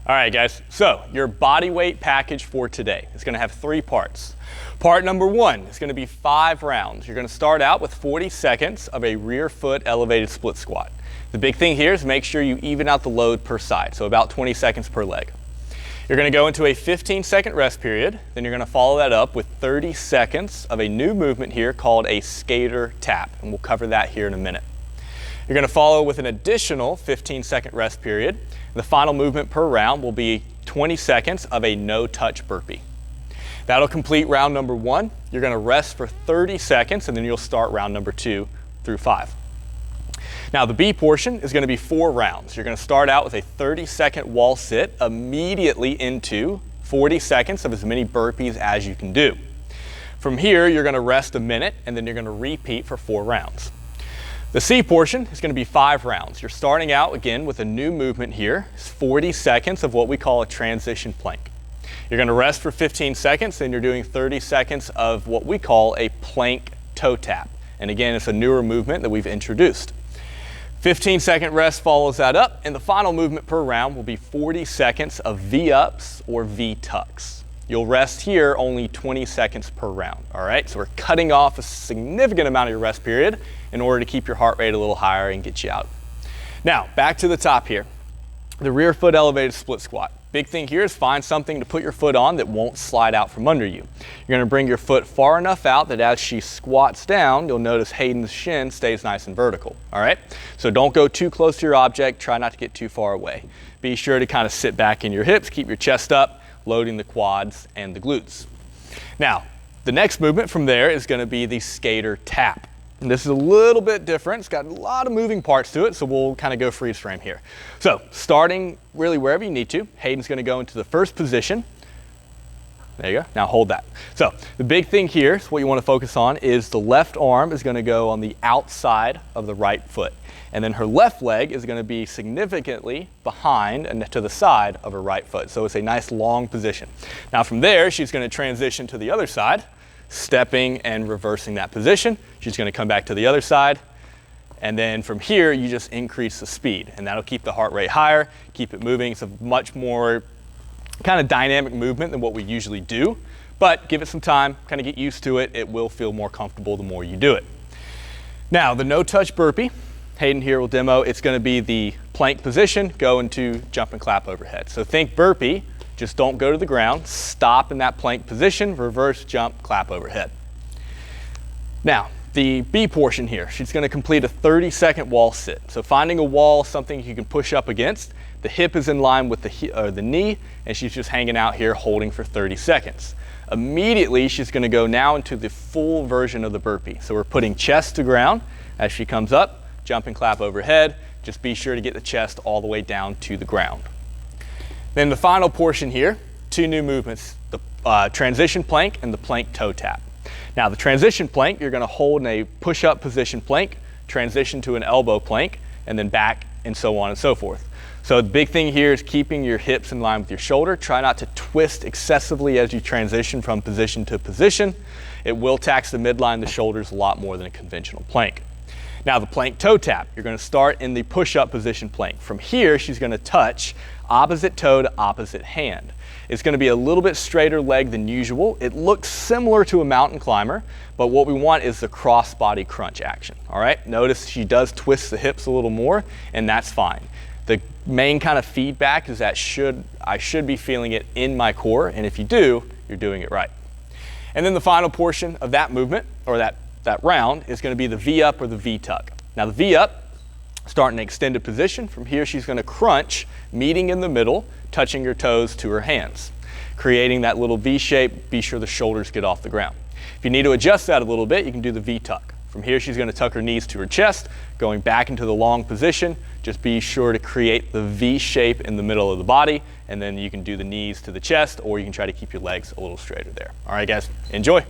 All right, guys, so your body weight package for today is gonna have 3 parts. Part number 1 is gonna be 5 rounds. You're gonna start out with 40 seconds of a rear foot elevated split squat. The big thing here is make sure you even out the load per side, so about 20 seconds per leg. You're gonna go into a 15-second rest period, then you're gonna follow that up with 30 seconds of a new movement here called a skater tap, and we'll cover that here in a minute. You're gonna follow with an additional 15-second rest period. The final movement per round will be 20 seconds of a no-touch burpee. That'll complete round number 1. You're gonna rest for 30 seconds and then you'll start round number 2 through 5. Now the B portion is gonna be 4 rounds. You're gonna start out with a 30-second wall sit immediately into 40 seconds of as many burpees as you can do. From here, you're gonna rest a minute and then you're gonna repeat for 4 rounds. The C portion is going to be 5 rounds. You're starting out again with a new movement here. It's 40 seconds of what we call a transition plank. You're going to rest for 15 seconds, then you're doing 30 seconds of what we call a plank toe tap. And again, it's a newer movement that we've introduced. 15-second rest follows that up, and the final movement per round will be 40 seconds of V-ups or V-tucks. You'll rest here only 20 seconds per round, all right? So we're cutting off a significant amount of your rest period in order to keep your heart rate a little higher and get you out. Now, back to the top here, the rear foot elevated split squat. Big thing here is find something to put your foot on that won't slide out from under you. You're gonna bring your foot far enough out that as she squats down, you'll notice Hayden's shin stays nice and vertical, all right? So don't go too close to your object, try not to get too far away. Be sure to kind of sit back in your hips, keep your chest up, loading the quads and the glutes. Now, the next movement from there is gonna be the skater tap. And this is a little bit different. It's got a lot of moving parts to it, so we'll kind of go freeze frame here. So, starting really wherever you need to, Hayden's gonna go into the first position. There you go, now hold that. So, the big thing here, so what you wanna focus on is the left arm is gonna go on the outside of the right foot. And then her left leg is gonna be significantly behind and to the side of her right foot. So it's a nice long position. Now from there, she's gonna transition to the other side, stepping and reversing that position. She's gonna come back to the other side. And then from here, you just increase the speed and that'll keep the heart rate higher, keep it moving. It's a much more kind of dynamic movement than what we usually do, but give it some time, kind of get used to it. It will feel more comfortable the more you do it. Now, the no-touch burpee, Hayden here will demo. It's going to be the plank position, go into jump and clap overhead. So think burpee, just don't go to the ground, stop in that plank position, reverse jump, clap overhead. Now, the B portion here, she's going to complete a 30-second wall sit. So finding a wall, something you can push up against, the hip is in line with the knee, and she's just hanging out here holding for 30 seconds. Immediately, she's going to go now into the full version of the burpee. So we're putting chest to ground as she comes up, jump and clap overhead. Just be sure to get the chest all the way down to the ground. Then the final portion here, 2 new movements, the transition plank and the plank toe tap. Now the transition plank, you're gonna hold in a push-up position plank, transition to an elbow plank, and then back and so on and so forth. So the big thing here is keeping your hips in line with your shoulder. Try not to twist excessively as you transition from position to position. It will tax the midline, the shoulders a lot more than a conventional plank. Now the plank toe tap, you're gonna start in the push-up position plank. From here, she's gonna touch opposite toe to opposite hand. It's gonna be a little bit straighter leg than usual. It looks similar to a mountain climber, but what we want is the cross body crunch action, all right? Notice she does twist the hips a little more, and that's fine. The main kind of feedback is that I should be feeling it in my core, and if you do, you're doing it right. And then the final portion of that movement, or that round, is going to be the V-up or the V-tuck. Now the V-up, start in an extended position. From here, she's going to crunch, meeting in the middle, touching her toes to her hands, creating that little V shape. Be sure the shoulders get off the ground. If you need to adjust that a little bit, you can do the V-tuck. From here, she's going to tuck her knees to her chest, going back into the long position. Just be sure to create the V shape in the middle of the body, and then you can do the knees to the chest, or you can try to keep your legs a little straighter there. All right, guys, enjoy.